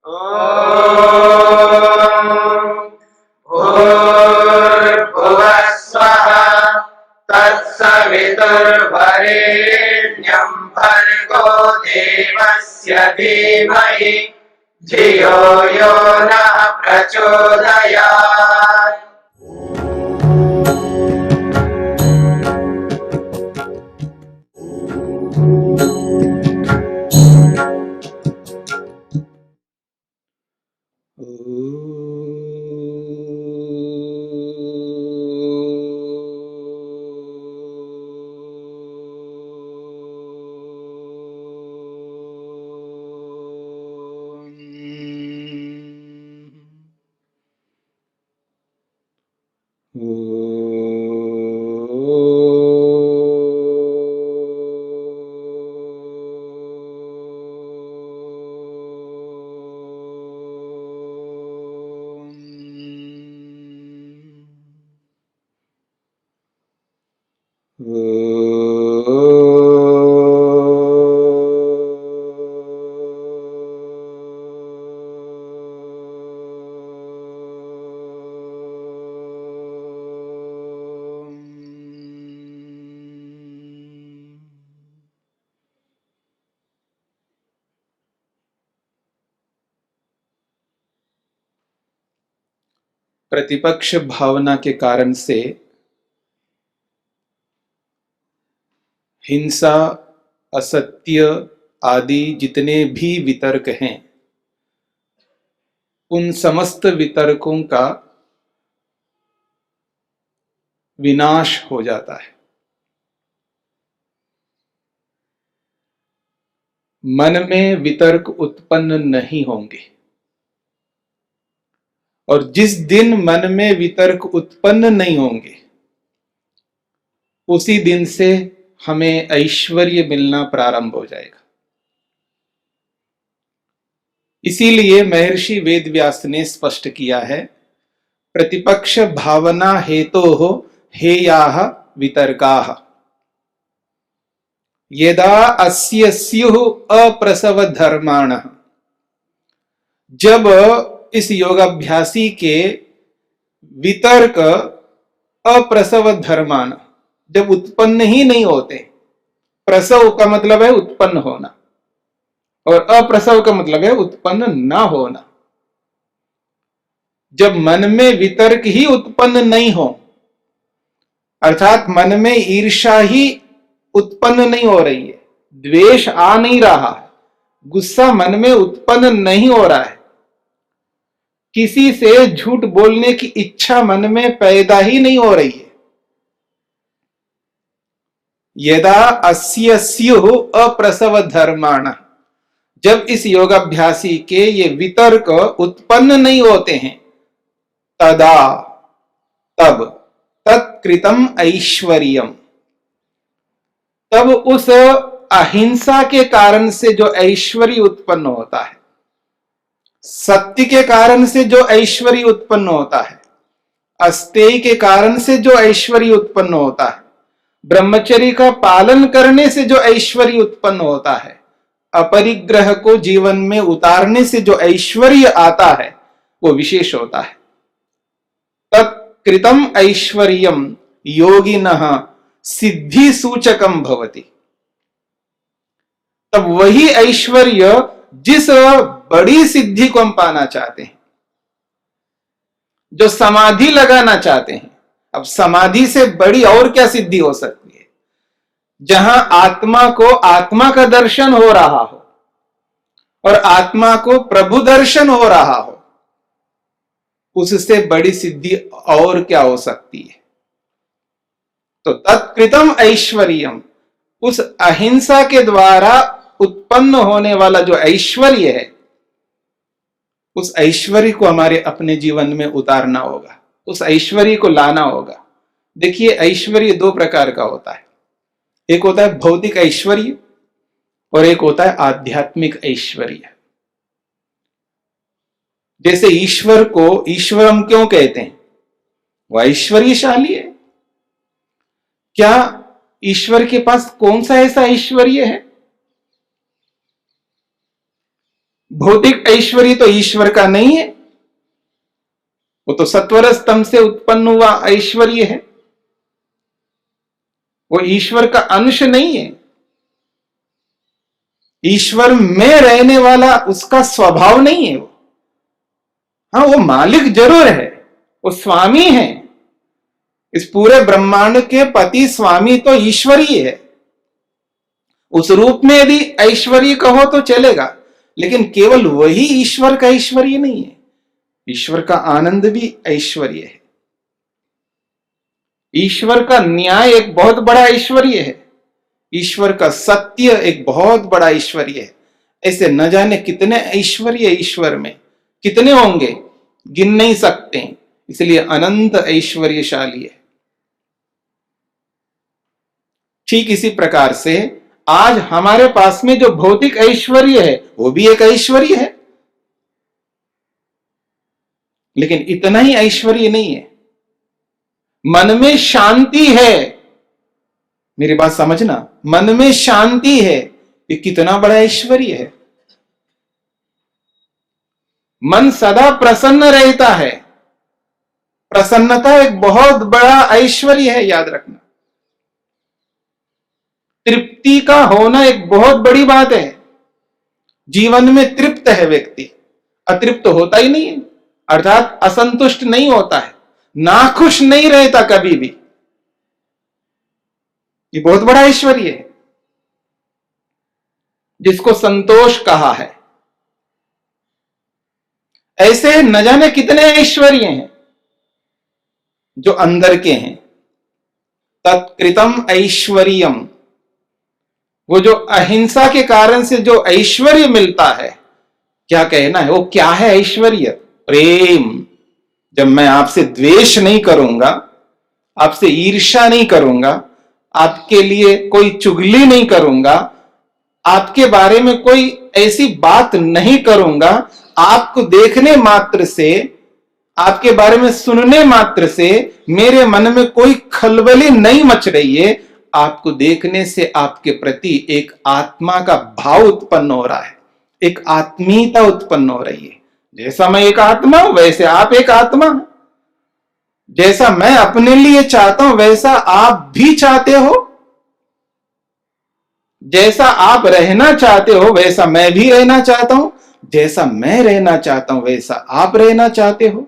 भूर्भुवः स्वः तत्सवितुर्वरेण्यं भर्गो देवस्य धीमहि धियो यो नः प्रचोदयात्। प्रतिपक्ष भावना के कारण से हिंसा, असत्य आदि जितने भी वितर्क हैं, उन समस्त वितर्कों का विनाश हो जाता है। मन में वितर्क उत्पन्न नहीं होंगे, और जिस दिन मन में वितर्क उत्पन्न नहीं होंगे, उसी दिन से हमें ऐश्वर्य मिलना प्रारंभ हो जाएगा। इसीलिए महर्षि वेदव्यास ने स्पष्ट किया है, प्रतिपक्ष भावना हेतोः हेयाः वितर्काः यदा अस्य स्युः अप्रसव धर्माणः। जब इस योगाभ्यासी के वितर्क अप्रसव धर्मान, जब उत्पन्न ही नहीं होते, प्रसव का मतलब है उत्पन्न होना और अप्रसव का मतलब है उत्पन्न ना होना। जब मन में वितर्क ही उत्पन्न नहीं हो, अर्थात मन में ईर्ष्या ही उत्पन्न नहीं हो रही है, द्वेष आ नहीं रहा है, गुस्सा मन में उत्पन्न नहीं हो रहा है, किसी से झूठ बोलने की इच्छा मन में पैदा ही नहीं हो रही है, यदा अस्य स्युः अप्रसव धर्माण, जब इस योगाभ्यासी के ये वितर्क उत्पन्न नहीं होते हैं, तदा तब तत्कृतम ऐश्वर्यम, तब उस अहिंसा के कारण से जो ऐश्वर्य उत्पन्न होता है, सत्य के कारण से जो ऐश्वर्य उत्पन्न होता है, अस्तेय के कारण से जो ऐश्वर्य उत्पन्न होता है, ब्रह्मचर्य का पालन करने से जो ऐश्वर्य उत्पन्न होता है, अपरिग्रह को जीवन में उतारने से जो ऐश्वर्य आता है, वो विशेष होता है। तत्कृतम ऐश्वर्यम योगिनः सिद्धि सूचकम भवति, तब वही ऐश्वर्य जिस बड़ी सिद्धि को हम पाना चाहते हैं, जो समाधि लगाना चाहते हैं, अब समाधि से बड़ी और क्या सिद्धि हो सकती है, जहां आत्मा को आत्मा का दर्शन हो रहा हो और आत्मा को प्रभु दर्शन हो रहा हो, उससे बड़ी सिद्धि और क्या हो सकती है। तो तत्कृतम ऐश्वर्यम, उस अहिंसा के द्वारा उत्पन्न होने वाला जो ऐश्वर्य है, उस ऐश्वर्य को हमारे अपने जीवन में उतारना होगा, उस ऐश्वर्य को लाना होगा। देखिए, ऐश्वर्य दो प्रकार का होता है, एक होता है भौतिक ऐश्वर्य और एक होता है आध्यात्मिक ऐश्वर्य। जैसे ईश्वर को ईश्वर हम क्यों कहते हैं, वह ऐश्वर्यशाली है। क्या ईश्वर के पास कौन सा ऐसा ऐश्वर्य है भौतिक ऐश्वर्य तो ईश्वर का नहीं है, वो तो सत्वर स्तंभ से उत्पन्न हुआ ऐश्वर्य है, वो ईश्वर का अंश नहीं है। ईश्वर में रहने वाला उसका स्वभाव नहीं है वो। हाँ, वो मालिक जरूर है, वो स्वामी है। इस पूरे ब्रह्मांड के पति स्वामी तो ईश्वर ही है। उस रूप में यदि ऐश्वर्य कहो तो चलेगा, लेकिन केवल वही ईश्वर का ऐश्वर्य नहीं है। ईश्वर का आनंद भी ऐश्वर्य है। ईश्वर का न्याय एक बहुत बड़ा ऐश्वर्य है। ईश्वर का सत्य एक बहुत बड़ा ऐश्वर्य है। ऐसे न जाने कितने ऐश्वर्य ईश्वर में, कितने होंगे, गिन नहीं सकते, इसलिए अनंत ऐश्वर्यशाली है। ठीक इसी प्रकार से आज हमारे पास में जो भौतिक ऐश्वर्य है वो भी एक ऐश्वर्य है, लेकिन इतना ही ऐश्वर्य नहीं है। मन में शांति है, मेरी बात समझना, मन में शांति है, ये कितना बड़ा ऐश्वर्य है। मन सदा प्रसन्न रहता है, प्रसन्नता एक बहुत बड़ा ऐश्वर्य है, याद रखना। तृप्ति का होना एक बहुत बड़ी बात है। जीवन में तृप्त है व्यक्ति, अतृप्त होता ही नहीं है, अर्थात असंतुष्ट नहीं होता है, नाखुश नहीं रहता कभी भी। ये बहुत बड़ा ऐश्वर्य है जिसको संतोष कहा है। ऐसे न जाने कितने ऐश्वर्य हैं जो अंदर के हैं। तत्कृतम ऐश्वर्यम, वो जो अहिंसा के कारण से जो ऐश्वर्य मिलता है, क्या कहना है, वो क्या है ऐश्वर्य? प्रेम। जब मैं आपसे द्वेष नहीं करूंगा, आपसे ईर्ष्या नहीं करूंगा, आपके लिए कोई चुगली नहीं करूंगा, आपके बारे में कोई ऐसी बात नहीं करूंगा, आपको देखने मात्र से, आपके बारे में सुनने मात्र से मेरे मन में कोई खलबली नहीं मच रही है, आपको देखने से आपके प्रति एक आत्मा का भाव उत्पन्न हो रहा है, एक आत्मीयता उत्पन्न हो रही है। जैसा मैं एक आत्मा हूं वैसे आप एक आत्मा, जैसा मैं अपने लिए चाहता हूं वैसा आप भी चाहते हो, जैसा आप रहना चाहते हो वैसा मैं भी रहना चाहता हूं, जैसा मैं रहना चाहता हूं वैसा आप रहना चाहते हो।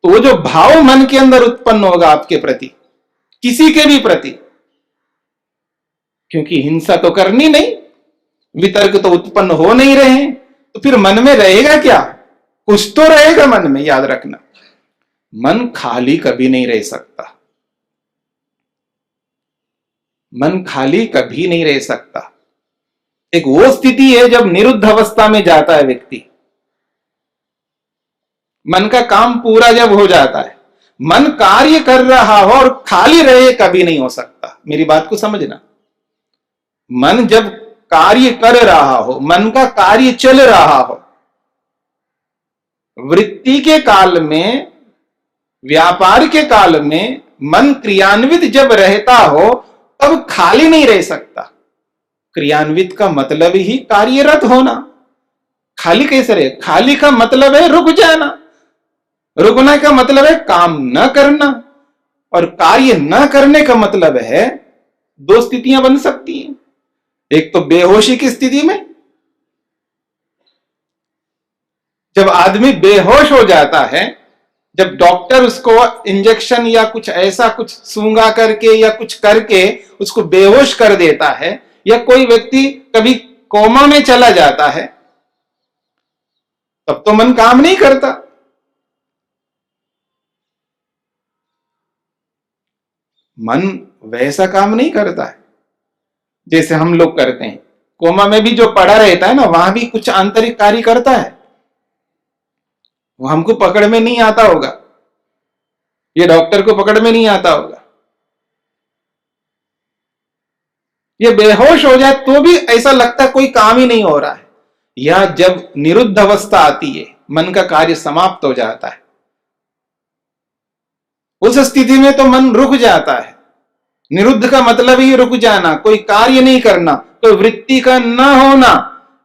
तो वो जो भाव मन के अंदर उत्पन्न होगा आपके प्रति, किसी के भी प्रति, क्योंकि हिंसा तो करनी नहीं, वितर्क तो उत्पन्न हो नहीं रहे हैं, तो फिर मन में रहेगा क्या? कुछ तो रहेगा मन में, याद रखना। मन खाली कभी नहीं रह सकता, मन खाली कभी नहीं रह सकता। एक वो स्थिति है जब निरुद्ध अवस्था में जाता है व्यक्ति, मन का काम पूरा जब हो जाता है, मन कार्य कर रहा हो और खाली रहे कभी नहीं हो सकता। मेरी बात को समझना, मन जब कार्य कर रहा हो, मन का कार्य चल रहा हो, वृत्ति के काल में, व्यापार के काल में मन क्रियान्वित जब रहता हो तब खाली नहीं रह सकता। क्रियान्वित का मतलब ही कार्यरत होना, खाली कैसे रहे? खाली का मतलब है रुक जाना, रुकना का मतलब है काम न करना, और कार्य न करने का मतलब है दो स्थितियां बन सकती हैं। एक तो बेहोशी की स्थिति में, जब आदमी बेहोश हो जाता है, जब डॉक्टर उसको इंजेक्शन या कुछ ऐसा कुछ सूंघा करके या कुछ करके उसको बेहोश कर देता है, या कोई व्यक्ति कभी कोमा में चला जाता है, तब तो मन काम नहीं करता। मन वैसा काम नहीं करता है जैसे हम लोग करते हैं। कोमा में भी जो पड़ा रहता है ना, वहां भी कुछ आंतरिक कार्य करता है, वो हमको पकड़ में नहीं आता होगा, ये डॉक्टर को पकड़ में नहीं आता होगा। ये बेहोश हो जाए तो भी ऐसा लगता है कोई काम ही नहीं हो रहा है। या जब निरुद्ध अवस्था आती है, मन का कार्य समाप्त हो जाता है, उस स्थिति में तो मन रुक जाता है। निरुद्ध का मतलब ही रुक जाना, कोई कार्य नहीं करना, कोई वृत्ति का न होना,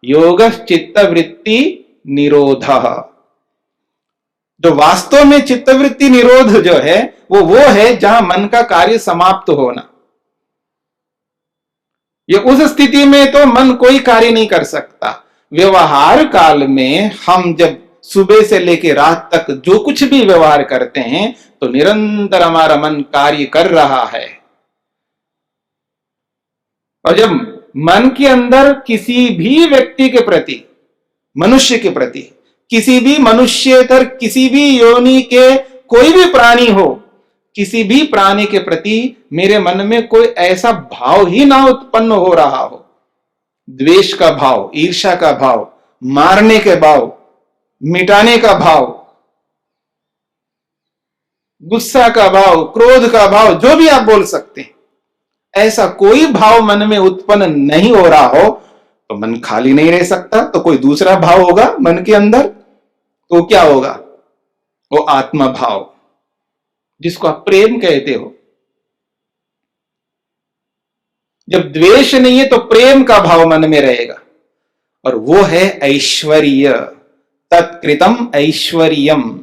योग चित्तवृत्ति निरोध। जो वास्तव में चित्तवृत्ति निरोध जो है वो है जहां मन का कार्य समाप्त होना। ये उस स्थिति में तो मन कोई कार्य नहीं कर सकता। व्यवहार काल में हम जब सुबह से लेकर रात तक जो कुछ भी व्यवहार करते हैं तो निरंतर हमारा मन कार्य कर रहा है। और जब मन के अंदर किसी भी व्यक्ति के प्रति, मनुष्य के प्रति, किसी भी मनुष्येतर किसी भी योनि के कोई भी प्राणी हो, किसी भी प्राणी के प्रति मेरे मन में कोई ऐसा भाव ही ना उत्पन्न हो रहा हो, द्वेष का भाव, ईर्ष्या का भाव, मारने के भाव, मिटाने का भाव, गुस्सा का भाव, क्रोध का भाव, जो भी आप बोल सकते हैं, ऐसा कोई भाव मन में उत्पन्न नहीं हो रहा हो तो मन खाली नहीं रह सकता। तो कोई दूसरा भाव होगा मन के अंदर, तो क्या होगा? वो आत्मा भाव, जिसको आप प्रेम कहते हो। जब द्वेष नहीं है तो प्रेम का भाव मन में रहेगा, और वो है ऐश्वर्य, तत्कृतम ऐश्वर्यम।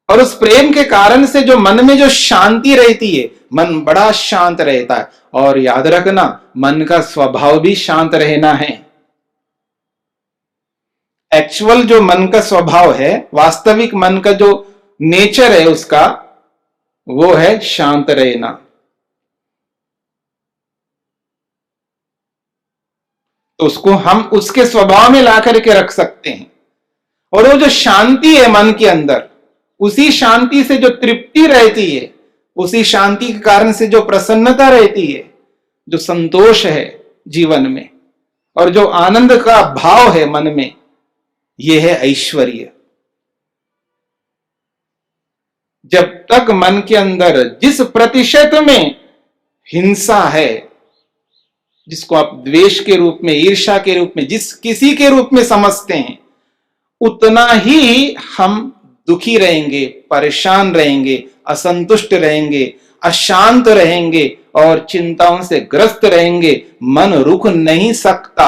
और उस प्रेम के कारण से जो मन में जो शांति रहती है, मन बड़ा शांत रहता है। और याद रखना, मन का स्वभाव भी शांत रहना है। एक्चुअल जो मन का स्वभाव है, वास्तविक मन का जो नेचर है उसका, वो है शांत रहना। तो उसको हम उसके स्वभाव में ला करके रख सकते हैं। और वो जो शांति है मन के अंदर, उसी शांति से जो तृप्ति रहती है, उसी शांति के कारण से जो प्रसन्नता रहती है, जो संतोष है जीवन में, और जो आनंद का भाव है मन में, यह है ऐश्वर्य। जब तक मन के अंदर जिस प्रतिशत में हिंसा है, जिसको आप द्वेष के रूप में, ईर्ष्या के रूप में, जिस किसी के रूप में समझते हैं, उतना ही हम दुखी रहेंगे, परेशान रहेंगे, असंतुष्ट रहेंगे, अशांत रहेंगे और चिंताओं से ग्रस्त रहेंगे। मन रुक नहीं सकता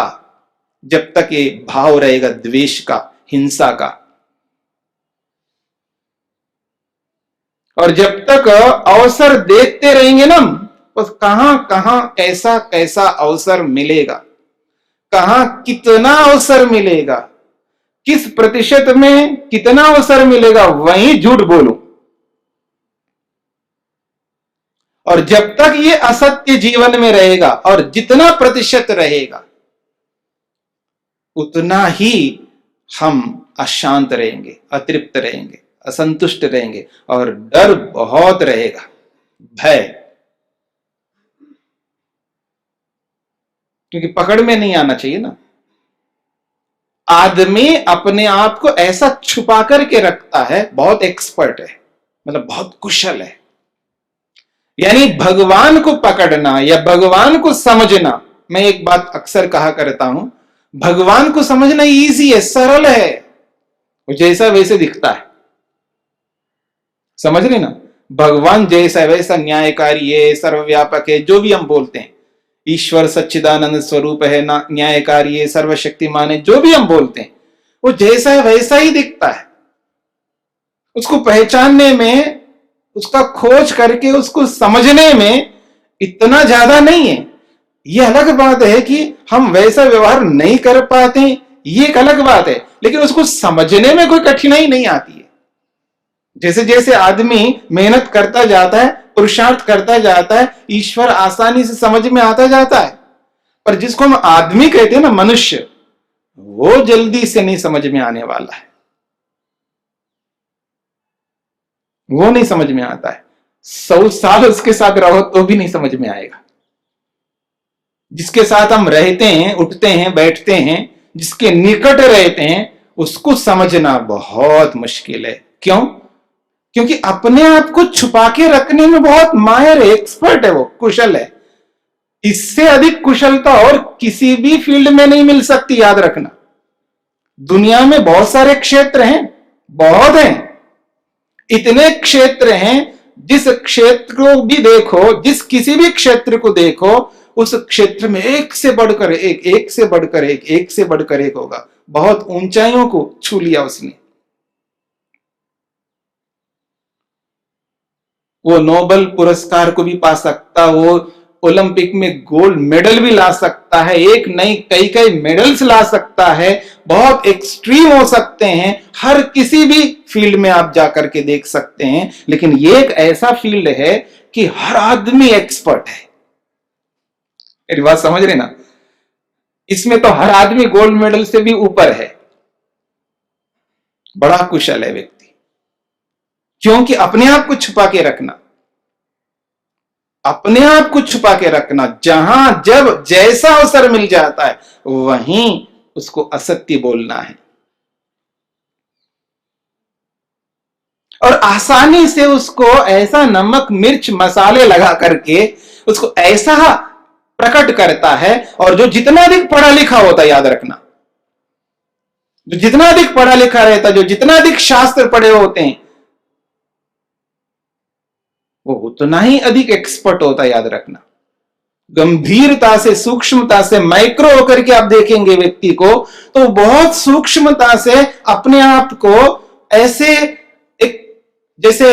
जब तक ये भाव रहेगा द्वेष का, हिंसा का। और जब तक अवसर देखते रहेंगे ना, बस कहां कहां कैसा कैसा अवसर मिलेगा, कहां कितना अवसर मिलेगा, किस प्रतिशत में कितना अवसर मिलेगा, वहीं झूठ बोलूं। और जब तक ये असत्य जीवन में रहेगा और जितना प्रतिशत रहेगा, उतना ही हम अशांत रहेंगे, अतृप्त रहेंगे, असंतुष्ट रहेंगे, और डर बहुत रहेगा, भय, क्योंकि पकड़ में नहीं आना चाहिए ना। आदमी अपने आप को ऐसा छुपा करके रखता है, बहुत एक्सपर्ट है, मतलब बहुत कुशल है। यानी भगवान को पकड़ना या भगवान को समझना, मैं एक बात अक्सर कहा करता हूं, भगवान को समझना इजी है, सरल है, वो जैसा वैसे दिखता है। समझ रहे ना? भगवान जैसा वैसा न्यायकारी है, सर्वव्यापक है, जो भी हम बोलते हैं, ईश्वर सच्चिदानंद स्वरूप है, न्यायकारी है, सर्वशक्तिमान है, जो भी हम बोलते हैं, वो जैसा है वैसा ही दिखता है। उसको पहचानने में, उसका खोज करके उसको समझने में इतना ज्यादा नहीं है। ये अलग बात है कि हम वैसा व्यवहार नहीं कर पाते, ये एक अलग बात है, लेकिन उसको समझने में कोई कठिनाई नहीं आती है। जैसे जैसे आदमी मेहनत करता जाता है, पुरुषार्थ करता जाता है, ईश्वर आसानी से समझ में आता जाता है। पर जिसको हम आदमी कहते हैं ना, मनुष्य, वो जल्दी से नहीं समझ में आने वाला है, वो नहीं समझ में आता है। 100 साल उसके साथ रहो तो भी नहीं समझ में आएगा। जिसके साथ हम रहते हैं, उठते हैं, बैठते हैं, जिसके निकट रहते हैं, उसको समझना बहुत मुश्किल है। क्यों? क्योंकि अपने आप को छुपा के रखने में बहुत माहिर है, एक्सपर्ट है, वो कुशल है। इससे अधिक कुशलता और किसी भी फील्ड में नहीं मिल सकती, याद रखना। दुनिया में बहुत सारे क्षेत्र हैं, बहुत हैं, इतने क्षेत्र हैं, जिस क्षेत्र को भी देखो, जिस किसी भी क्षेत्र को देखो, उस क्षेत्र में एक से बढ़कर एक से बढ़कर एक से बढ़कर एक होगा। बहुत ऊंचाइयों को छू लिया उसने। वो नोबेल पुरस्कार को भी पा सकता, वो ओलंपिक में गोल्ड मेडल भी ला सकता है, एक नहीं कई कई मेडल्स ला सकता है, बहुत एक्सट्रीम हो सकते हैं, हर किसी भी फील्ड में आप जाकर के देख सकते हैं। लेकिन ये एक ऐसा फील्ड है कि हर आदमी एक्सपर्ट है। मेरी बात समझ रहे ना? इसमें तो हर आदमी गोल्ड मेडल से भी ऊपर है, बड़ा कुशल है व्यक्ति। क्योंकि अपने आप को छुपा के रखना, अपने आप को छुपा के रखना, जहां जब जैसा अवसर मिल जाता है वहीं उसको असत्य बोलना है और आसानी से उसको ऐसा नमक मिर्च मसाले लगा करके उसको ऐसा प्रकट करता है। और जो जितना अधिक पढ़ा लिखा होता है, याद रखना, जो जितना अधिक पढ़ा लिखा रहता है, जो जितना अधिक शास्त्र पढ़े होते हैं, वो उतना ही अधिक एक्सपर्ट होता है। याद रखना, गंभीरता से सूक्ष्मता से माइक्रो होकर के आप देखेंगे व्यक्ति को, तो बहुत सूक्ष्मता से अपने आप को ऐसे एक, जैसे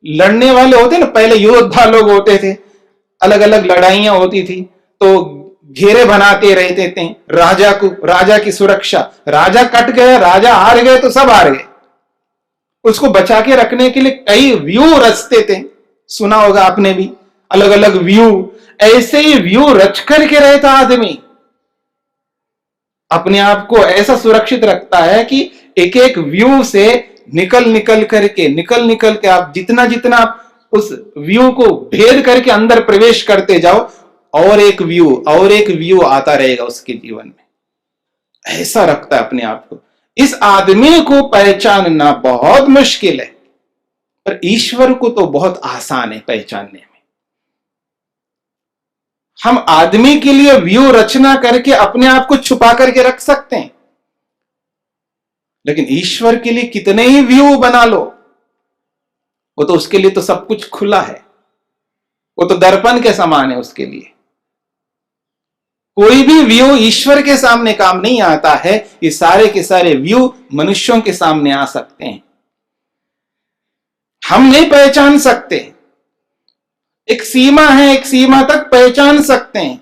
लड़ने वाले होते ना, पहले योद्धा लोग होते थे, अलग अलग लड़ाइयां होती थी तो घेरे बनाते रहते थे राजा को, राजा की सुरक्षा। राजा कट गए, राजा हार गए तो सब हार गए। उसको बचा के रखने के लिए कई व्यू रचते थे, सुना होगा आपने भी, अलग अलग व्यू। ऐसे ही व्यू रच करके रहता आदमी, अपने आप को ऐसा सुरक्षित रखता है कि एक एक व्यू से निकल के आप जितना जितना आप उस व्यू को भेद करके अंदर प्रवेश करते जाओ, और एक व्यू आता रहेगा उसके जीवन में। ऐसा रखता है अपने आप को। इस आदमी को पहचानना बहुत मुश्किल है, पर ईश्वर को तो बहुत आसान है पहचानने में। हम आदमी के लिए व्यू रचना करके अपने आप को छुपा करके रख सकते हैं, लेकिन ईश्वर के लिए कितने ही व्यू बना लो, वो तो उसके लिए तो सब कुछ खुला है, वो तो दर्पण के समान है उसके लिए। कोई भी व्यू ईश्वर के सामने काम नहीं आता है। ये सारे के सारे व्यू मनुष्यों के सामने आ सकते हैं, हम नहीं पहचान सकते। एक सीमा है, एक सीमा तक पहचान सकते हैं।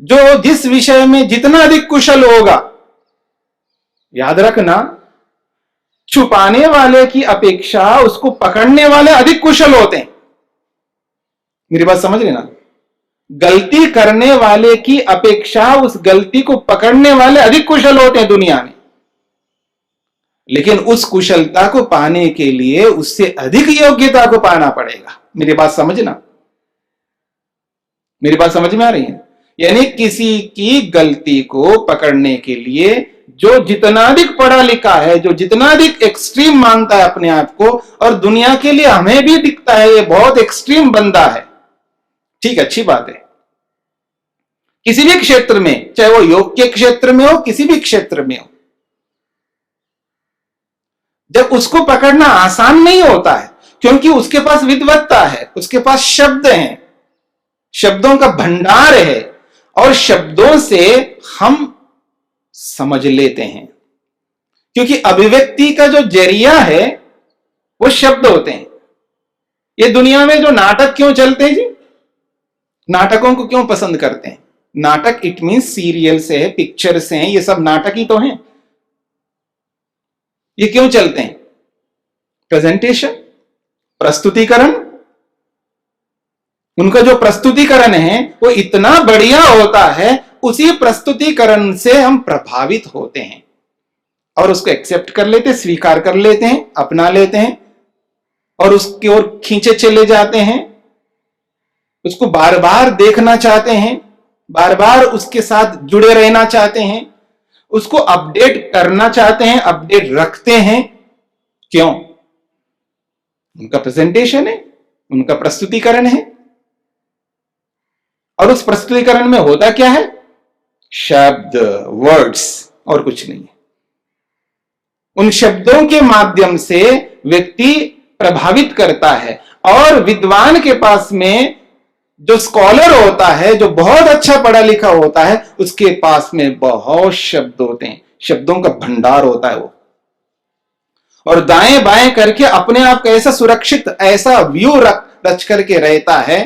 जो जिस विषय में जितना अधिक कुशल होगा, याद रखना, छुपाने वाले की अपेक्षा उसको पकड़ने वाले अधिक कुशल होते हैं। मेरी बात समझ लेना, गलती करने वाले की अपेक्षा उस गलती को पकड़ने वाले अधिक कुशल होते हैं दुनिया में। लेकिन उस कुशलता को पाने के लिए उससे अधिक योग्यता को पाना पड़ेगा। मेरी बात समझना, मेरी बात समझ में आ रही है? यानी किसी की गलती को पकड़ने के लिए जो जितना अधिक पढ़ा लिखा है, जो जितना अधिक एक्सट्रीम मानता है अपने आप को, और दुनिया के लिए हमें भी दिखता है ये बहुत एक्सट्रीम बंदा है, ठीक, अच्छी बात है। किसी भी क्षेत्र में, चाहे वो योग के क्षेत्र में हो, किसी भी क्षेत्र में हो, जब उसको पकड़ना आसान नहीं होता है, क्योंकि उसके पास विद्वत्ता है, उसके पास शब्द हैं, शब्दों का भंडार है, और शब्दों से हम समझ लेते हैं। क्योंकि अभिव्यक्ति का जो जरिया है वो शब्द होते हैं। ये दुनिया में जो नाटक क्यों चलते हैं जी, नाटकों को क्यों पसंद करते हैं? नाटक इट मीन सीरियल से है, पिक्चर से हैं, ये सब नाटक ही तो हैं। ये क्यों चलते हैं? प्रेजेंटेशन, प्रस्तुतिकरण। उनका जो प्रस्तुतिकरण है वो इतना बढ़िया होता है, उसी प्रस्तुतिकरण से हम प्रभावित होते हैं और उसको एक्सेप्ट कर लेते हैं, स्वीकार कर लेते हैं, अपना लेते हैं और उसकी ओर खींचे चले जाते हैं। उसको बार बार देखना चाहते हैं, बार बार उसके साथ जुड़े रहना चाहते हैं, उसको अपडेट करना चाहते हैं, अपडेट रखते हैं। क्यों? उनका प्रेजेंटेशन है, उनका प्रस्तुतिकरण है। और उस प्रस्तुतिकरण में होता क्या है? शब्द, वर्ड्स, और कुछ नहीं है। उन शब्दों के माध्यम से व्यक्ति प्रभावित करता है। और विद्वान के पास में जो स्कॉलर होता है, जो बहुत अच्छा पढ़ा लिखा होता है, उसके पास में बहुत शब्द होते हैं, शब्दों का भंडार होता है वो, और दाएं बाएं करके अपने आप को ऐसा सुरक्षित, ऐसा व्यू रच करके रहता है,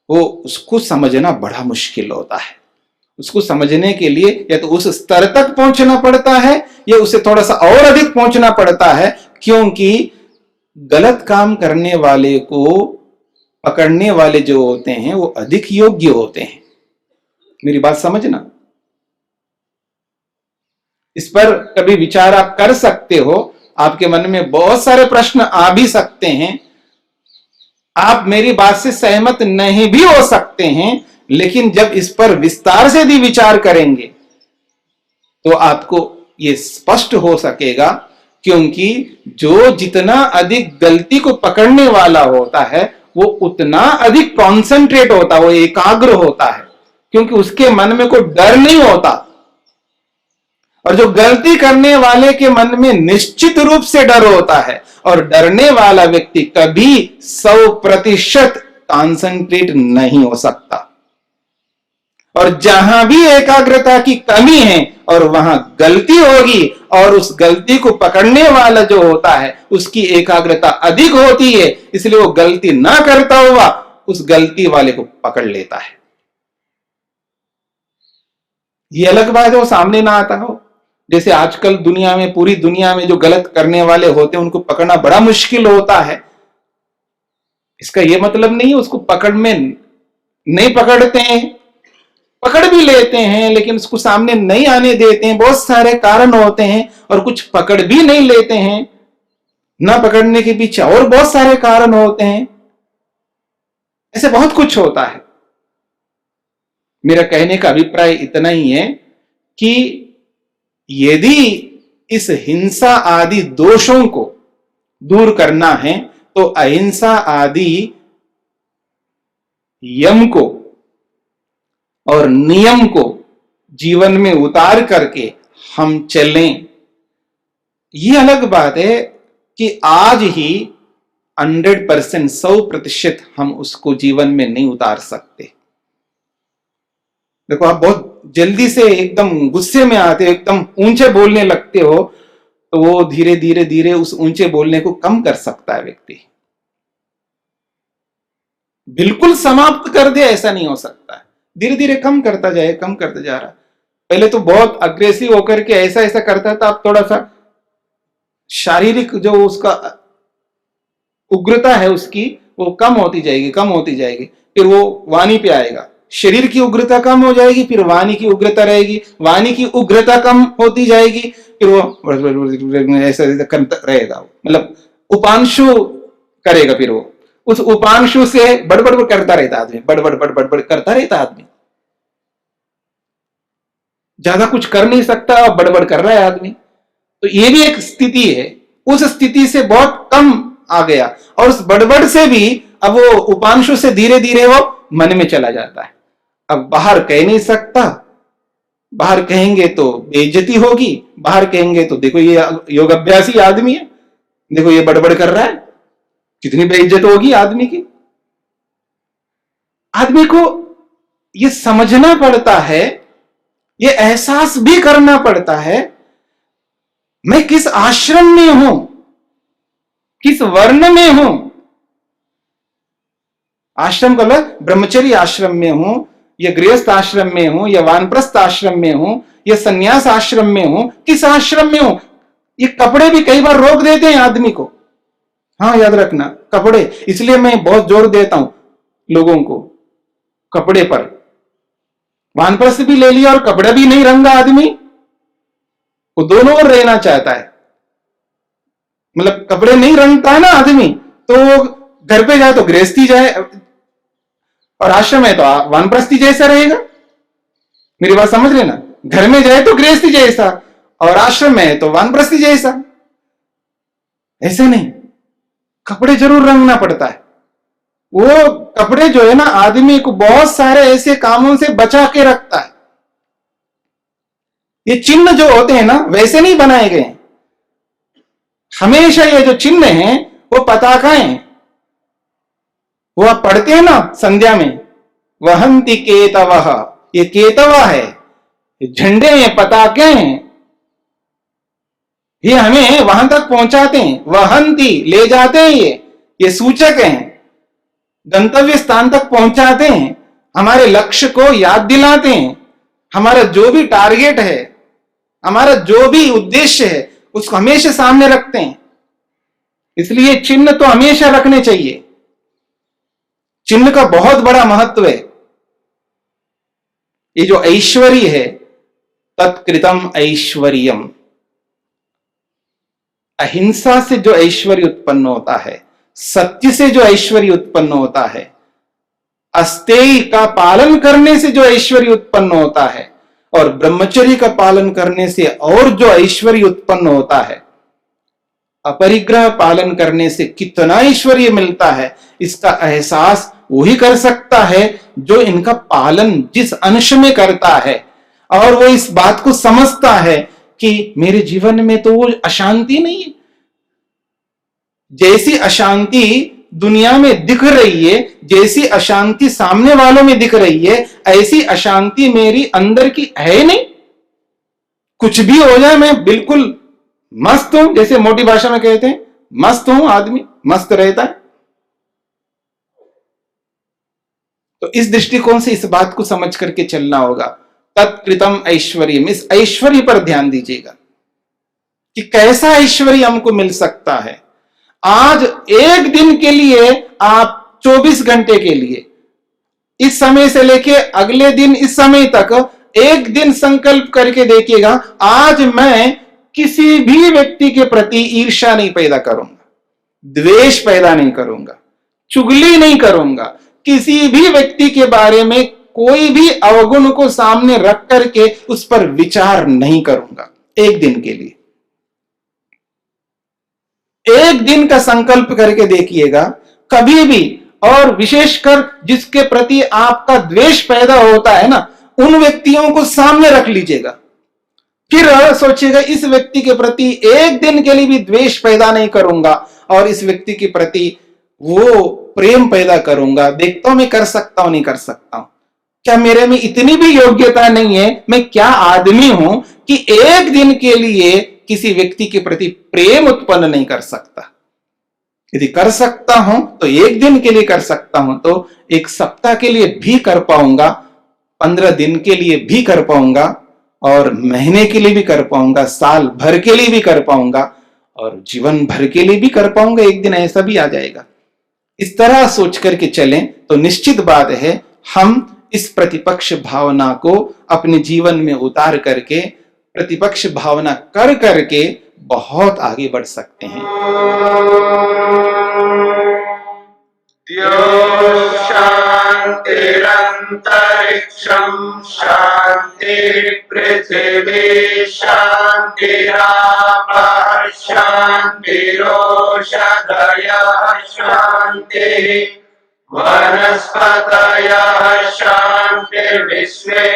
वो उसको समझना बड़ा मुश्किल होता है। उसको समझने के लिए या तो उस स्तर तक पहुंचना पड़ता है या उसे थोड़ा सा और अधिक पहुंचना पड़ता है, क्योंकि गलत काम करने वाले को पकड़ने वाले जो होते हैं वो अधिक योग्य होते हैं। मेरी बात समझना, इस पर कभी विचार आप कर सकते हो। आपके मन में बहुत सारे प्रश्न आ भी सकते हैं, आप मेरी बात से सहमत नहीं भी हो सकते हैं, लेकिन जब इस पर विस्तार से भी विचार करेंगे तो आपको यह स्पष्ट हो सकेगा, क्योंकि जो जितना अधिक गलती को पकड़ने वाला होता है वो उतना अधिक कॉन्सेंट्रेट होता है, वो एकाग्र होता है, क्योंकि उसके मन में कोई डर नहीं होता। और जो गलती करने वाले के मन में निश्चित रूप से डर होता है, और डरने वाला व्यक्ति कभी 100% कॉन्सेंट्रेट नहीं हो सकता। और जहां भी एकाग्रता की कमी है और वहां गलती होगी, और उस गलती को पकड़ने वाला जो होता है उसकी एकाग्रता अधिक होती है, इसलिए वो गलती ना करता हुआ उस गलती वाले को पकड़ लेता है। ये अलग बात है वो सामने ना आता हो। जैसे आजकल दुनिया में, पूरी दुनिया में जो गलत करने वाले होते हैं उनको पकड़ना बड़ा मुश्किल होता है। इसका यह मतलब नहीं है उसको पकड़ में नहीं पकड़ते हैं, पकड़ भी लेते हैं, लेकिन उसको सामने नहीं आने देते हैं। बहुत सारे कारण होते हैं, और कुछ पकड़ भी नहीं लेते हैं। ना पकड़ने के पीछे और बहुत सारे कारण होते हैं। ऐसे बहुत कुछ होता है। मेरा कहने का अभिप्राय इतना ही है कि यदि इस हिंसा आदि दोषों को दूर करना है तो अहिंसा आदि यम को और नियम को जीवन में उतार करके हम चलें। यह अलग बात है कि आज ही 100%, 100% हम उसको जीवन में नहीं उतार सकते। देखो, आप बहुत जल्दी से एकदम गुस्से में आते हो, एकदम ऊंचे बोलने लगते हो, तो वो धीरे धीरे धीरे उस ऊंचे बोलने को कम कर सकता है व्यक्ति। बिल्कुल समाप्त कर दे ऐसा नहीं हो सकता है, धीरे धीरे कम करता जाए, कम करता जा रहा। पहले तो बहुत अग्रेसिव होकर के ऐसा ऐसा करता था, अब थोड़ा सा शारीरिक जो उसका उग्रता है उसकी वो कम होती जाएगी, कम होती जाएगी। फिर वो वाणी पे आएगा, शरीर की उग्रता कम हो जाएगी, फिर वाणी की उग्रता रहेगी, वाणी की उग्रता कम होती जाएगी, फिर वो ऐसा करता रहेगा, मतलब उपांशु करेगा। फिर वो उस उपांशु से बड़बड़ करता रहता आदमी, बड़बड़ बड़बड़ करता रहता आदमी। ज्यादा कुछ कर नहीं सकता, बड़बड़ कर रहा है आदमी। तो ये भी एक स्थिति है, उस स्थिति से बहुत कम आ गया, और उस बड़बड़ से भी अब वो उपांशु से धीरे धीरे वो मन में चला जाता है। अब बाहर कह नहीं सकता, बाहर कहेंगे तो बेइज्जती होगी, बाहर कहेंगे तो देखो ये योग अभ्यासी आदमी है, देखो ये बड़बड़ कर रहा है, कितनी बेइज्जत होगी आदमी की। आदमी को ये समझना पड़ता है, ये एहसास भी करना पड़ता है, मैं किस आश्रम में हूं, किस वर्ण में हूं। आश्रम का मतलब ब्रह्मचर्य आश्रम में हूं, या गृहस्थ आश्रम में हूं, या वानप्रस्थ आश्रम में हूं, या सन्यास आश्रम में हूं, किस आश्रम में हूं। ये कपड़े भी कई बार रोक देते हैं आदमी को। हाँ, याद रखना, कपड़े, इसलिए मैं बहुत जोर देता हूं लोगों को कपड़े पर। वानप्रस्थ भी ले लिया और कपड़ा भी नहीं रंगा आदमी, वो दोनों ओर रहना चाहता है। मतलब कपड़े नहीं रंगता है ना आदमी, तो घर पे जाए तो गृहस्थी जाए, और आश्रम है तो वानप्रस्थी जैसा रहेगा। मेरी बात समझ लेना, घर में जाए तो गृहस्थी जैसा, और आश्रम में है तो वानप्रस्थी जैसा। ऐसे नहीं, कपड़े जरूर रंगना पड़ता है। वो कपड़े जो है ना, आदमी को बहुत सारे ऐसे कामों से बचा के रखता है। ये चिन्ह जो होते हैं ना, वैसे नहीं बनाए गए। हमेशा ये जो चिन्ह हैं वो पताकाएं हैं। वो आप पढ़ते हैं ना संध्या में, वहंति केतवः, ये केतव है, झंडे हैं, पताके हैं, ये हमें वहां तक पहुंचाते हैं। वहंती, ले जाते हैं, ये सूचक हैं, गंतव्य स्थान तक पहुंचाते हैं, हमारे लक्ष्य को याद दिलाते हैं, हमारा जो भी टारगेट है, हमारा जो भी उद्देश्य है, उसको हमेशा सामने रखते हैं। इसलिए चिन्ह तो हमेशा रखने चाहिए। चिन्ह का बहुत बड़ा महत्व है। ये जो ऐश्वर्य है, तत्कृतम ऐश्वर्यम, अहिंसा से जो ऐश्वर्य उत्पन्न होता है, सत्य से जो ऐश्वर्य उत्पन्न होता है, अस्तेय का पालन करने से जो ऐश्वर्य उत्पन्न होता है, और ब्रह्मचर्य का पालन करने से और जो ऐश्वर्य उत्पन्न होता है, अपरिग्रह पालन करने से कितना ऐश्वर्य मिलता है, इसका एहसास वही कर सकता है जो इनका पालन जिस अंश में करता है, और वो इस बात को समझता है कि मेरे जीवन में तो वो अशांति नहीं है। जैसी अशांति दुनिया में दिख रही है, जैसी अशांति सामने वालों में दिख रही है, ऐसी अशांति मेरी अंदर की है नहीं। कुछ भी हो जाए मैं बिल्कुल मस्त हूं, जैसे मोटी भाषा में कहते हैं, मस्त हूं, आदमी मस्त रहता है। तो इस दृष्टिकोण से इस बात को समझ करके चलना होगा। तत्कृतम ऐश्वर्य, इस ऐश्वर्य पर ध्यान दीजिएगा कि कैसा ऐश्वर्य हमको मिल सकता है। आज एक दिन के लिए, आप 24 घंटे के लिए, इस समय से लेके अगले दिन इस समय तक एक दिन संकल्प करके देखिएगा, आज मैं किसी भी व्यक्ति के प्रति ईर्ष्या नहीं पैदा करूंगा, द्वेष पैदा नहीं करूंगा, चुगली नहीं करूंगा, किसी भी व्यक्ति के बारे में कोई भी अवगुण को सामने रख करके उस पर विचार नहीं करूंगा। एक दिन के लिए, एक दिन का संकल्प करके देखिएगा, कभी भी, और विशेषकर जिसके प्रति आपका द्वेष पैदा होता है ना, उन व्यक्तियों को सामने रख लीजिएगा। फिर सोचिएगा, इस व्यक्ति के प्रति एक दिन के लिए भी द्वेष पैदा नहीं करूंगा और इस व्यक्ति के प्रति वो प्रेम पैदा करूंगा। देखता हूं मैं कर सकता हूं नहीं कर सकता हूं, क्या मेरे में इतनी भी योग्यता नहीं है, मैं क्या आदमी हूं कि एक दिन के लिए किसी व्यक्ति के प्रति प्रेम उत्पन्न नहीं कर सकता। यदि कर सकता हूं तो एक दिन के लिए कर सकता हूं, तो एक सप्ताह के लिए भी कर पाऊंगा, 15 दिन के लिए भी कर पाऊंगा, और महीने के लिए भी कर पाऊंगा, साल भर के लिए भी कर पाऊंगा, और जीवन भर के लिए भी कर पाऊंगा। एक दिन ऐसा भी आ जाएगा। इस तरह सोच करके चलें तो निश्चित बात है, हम इस प्रतिपक्ष भावना को अपने जीवन में उतार करके, प्रतिपक्ष भावना कर करके बहुत आगे बढ़ सकते हैं। शांतिरंतरिक्षं शांति पृथिवी शांतिरापः शांतिरोषधयः शांति वनस्पतयः शांतिर्विश्वे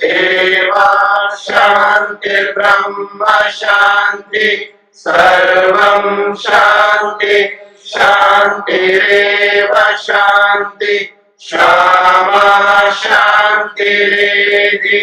देवाः शांतिर्ब्रह्म शांति सर्वं शांति शांतिरेव शांति क्षमा शांतिरेधि